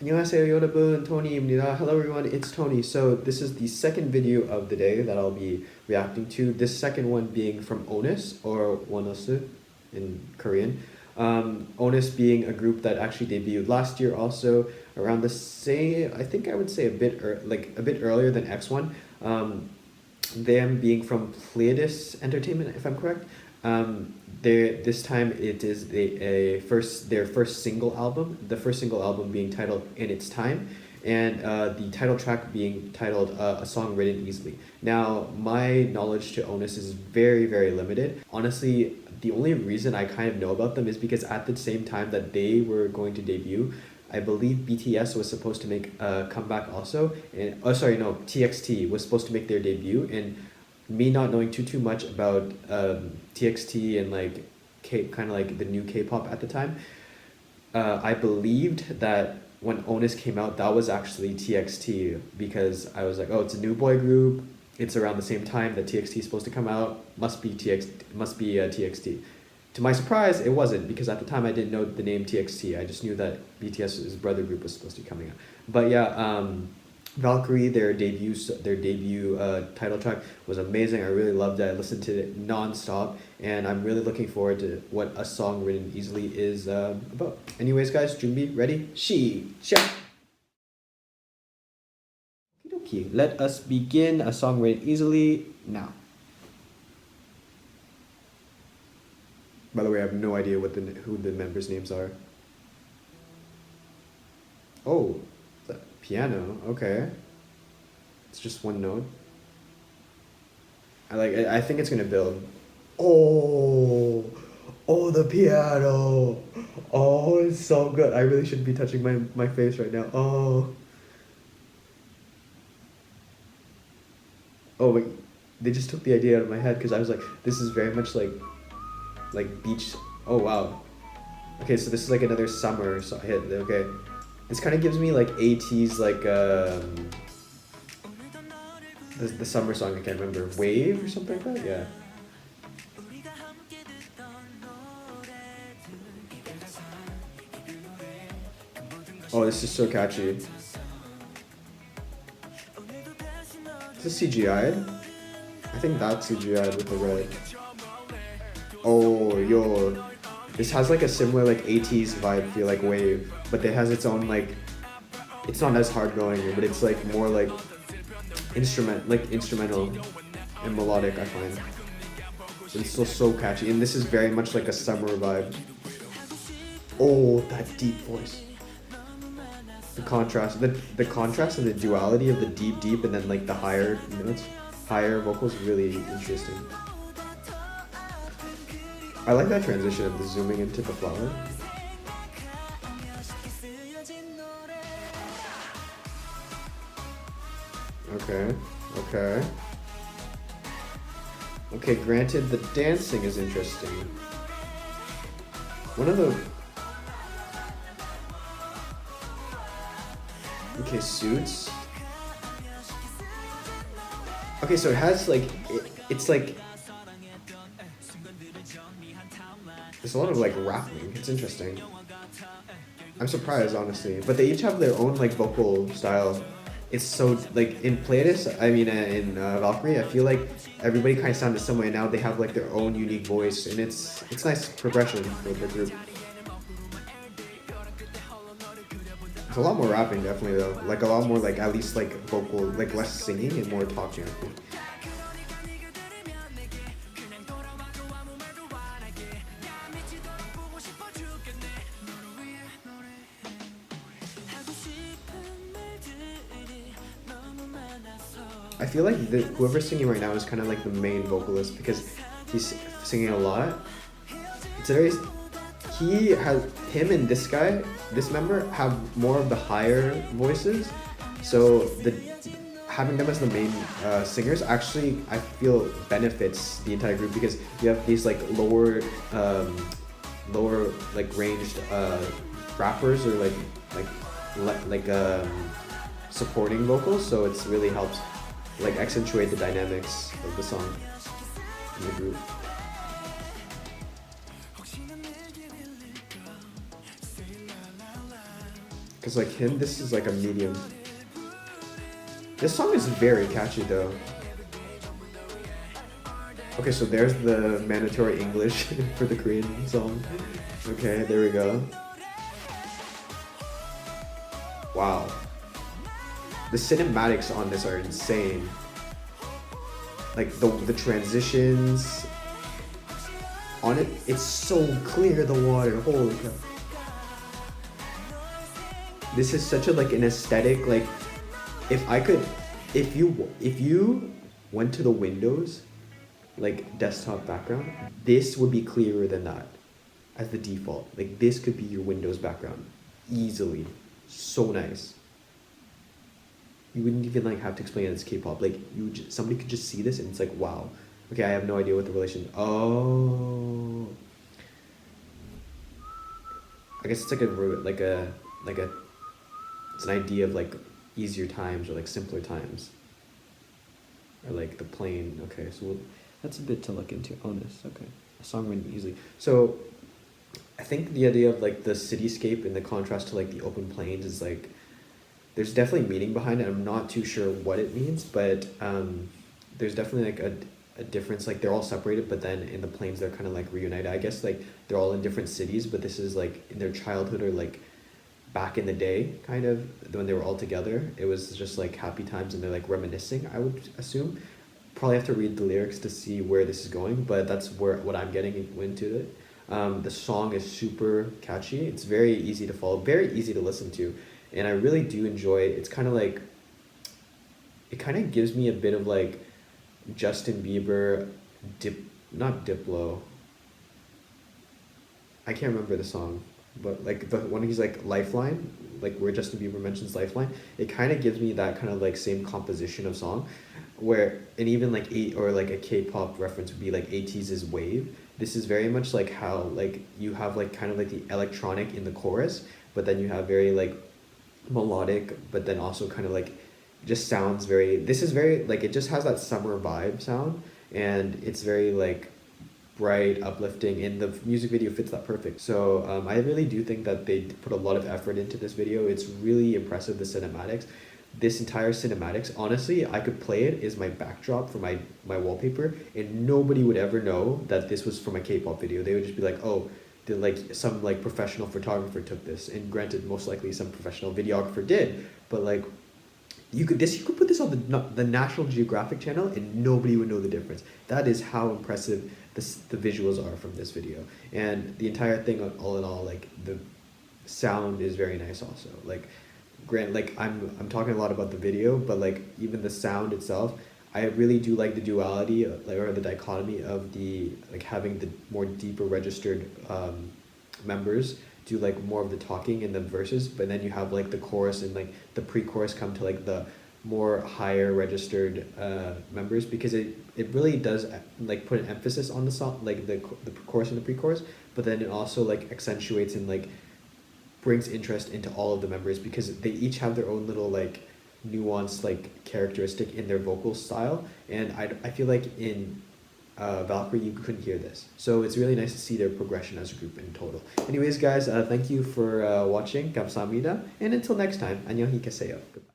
안녕하세요 여러분, Tony입니다. Hello everyone, it's Tony. So this is the second video of the day that I'll be reacting to. This second one being from ONEUS, or 원어스 in Korean. ONEUS being a group that actually debuted last year, also around the same. I think I would say a bit earlier than X1. Them being from Pleiades Entertainment, if I'm correct. This time it is their first single album. The first single album being titled "In Its Time," and the title track being titled "A Song Written Easily." Now, my knowledge to ONEUS is very limited. Honestly, the only reason I kind of know about them is because at the same time that they were going to debut, I believe BTS was supposed to make a comeback also, and TXT was supposed to make their debut. And me not knowing too much about TXT and like kind of like the new K-pop at the time, I believed that when ONEUS came out, that was actually TXT, because I was like, oh, it's a new boy group. It's around the same time that TXT is supposed to come out. Must be TXT. To my surprise, it wasn't, because at the time I didn't know the name TXT. I just knew that BTS's brother group was supposed to be coming out. But yeah, Valkyrie, their debut title track was amazing. I really loved it. I listened to it non-stop, and I'm really looking forward to what A Song Written Easily is about. Anyways, guys, 준비, ready, 시작! Okay, let us begin A Song Written Easily now. By the way, I have no idea who the members' names are. Oh, the piano. Okay, it's just one note. I think it's gonna build. Oh, the piano. Oh, it's so good. I really shouldn't be touching my face right now. Oh wait, they just took the idea out of my head, because I was like, this is very much like beach. Oh wow. Okay, so this is like another summer hit. Okay, this kind of gives me like AT's like the summer song, I can't remember, Wave or something like that. Yeah. Oh, this is so catchy. Is this CGI'd? I think that's CGI'd with the red. Oh, yo. This has like a similar like 80s vibe feel, like Wave, but it has its own like, it's not as hard going, but it's like more like instrumental and melodic, I find. It's still so catchy, and this is very much like a summer vibe. Oh, that deep voice. The contrast and the duality of the deep and then like the higher notes, higher vocals, really interesting. I like that transition of the zooming into the flower. Okay, granted, the dancing is interesting. One of the... Okay, suits. Okay, so it has like... It's like... There's a lot of like rapping. It's interesting. I'm surprised, honestly. But they each have their own like vocal style. It's so like in Pleiades, in Valkyrie, I feel like everybody kind of sounded similar. Now they have like their own unique voice, and it's nice progression for the group. There's a lot more rapping, definitely though. Like a lot more like at least like vocal, like less singing and more talking, I think. I feel like whoever's singing right now is kind of like the main vocalist, because he's singing a lot. It's a very... Him and this guy, this member, have more of the higher voices. So having them as the main singers actually, I feel, benefits the entire group, because you have these like lower like ranged rappers, or supporting vocals. So it's really helps like accentuate the dynamics of the song in the group. Because like him, this is like a medium. This song is very catchy though. Okay, so there's the mandatory English for the Korean song. Okay, there we go. Wow. The cinematics on this are insane. Like the transitions on it, it's so clear, the water, holy cow. This is such a like an aesthetic, like if you went to the Windows like desktop background, this would be clearer than that as the default. Like this could be your Windows background easily. So nice. You wouldn't even like have to explain it's K-pop. Like somebody could just see this and it's like, wow. Okay, I have no idea what the relation. Oh, I guess it's like it's an idea of like easier times or like simpler times, or like the plane. Okay, so that's a bit to look into. ONEUS. Okay, a song written easily. So I think the idea of like the cityscape and the contrast to like the open plains is like, there's definitely meaning behind it. I'm not too sure what it means, but there's definitely like a difference. Like they're all separated, but then in the plains they're kind of like reunited. I guess like they're all in different cities, but this is like in their childhood or like back in the day, kind of when they were all together. It was just like happy times and they're like reminiscing, I would assume. Probably have to read the lyrics to see where this is going, but that's what I'm getting into it. The song is super catchy. It's very easy to follow, very easy to listen to, and I really do enjoy it. It's kind of like, it kind of gives me a bit of like Justin Bieber, not Diplo. I can't remember the song, but like the one he's like Lifeline, like where Justin Bieber mentions Lifeline. It kind of gives me that kind of like same composition of song, where, and even like or like a K-pop reference would be like ATEEZ's Wave. This is very much like how like you have like kind of like the electronic in the chorus, but then you have very like melodic, but then also kind of like just sounds very, this is very like, it just has that summer vibe sound, and it's very like bright, uplifting, and the music video fits that perfect. So I really do think that they put a lot of effort into this video. It's really impressive, the cinematics. This entire cinematics, honestly, I could play it as my backdrop for my wallpaper, and nobody would ever know that this was from a K-pop video. They would just be like, oh, did like some like professional photographer took this, and granted, most likely some professional videographer did, but like you could put this on the National Geographic channel and nobody would know the difference. That is how impressive the visuals are from this video, and the entire thing, all in all, like the sound is very nice also. Like like I'm talking a lot about the video, but like even the sound itself, I really do like the duality, like, or the dichotomy of the like having the more deeper registered members do like more of the talking in the verses, but then you have like the chorus and like the pre-chorus come to like the more higher registered members, because it really does like put an emphasis on the song, like the chorus and the pre-chorus, but then it also like accentuates and like brings interest into all of the members, because they each have their own little like nuanced like characteristic in their vocal style, and I feel like in Valkyrie you couldn't hear this, so it's really nice to see their progression as a group in total. Anyways guys, thank you for watching. 감사합니다, and until next time, 안녕히 계세요. Goodbye.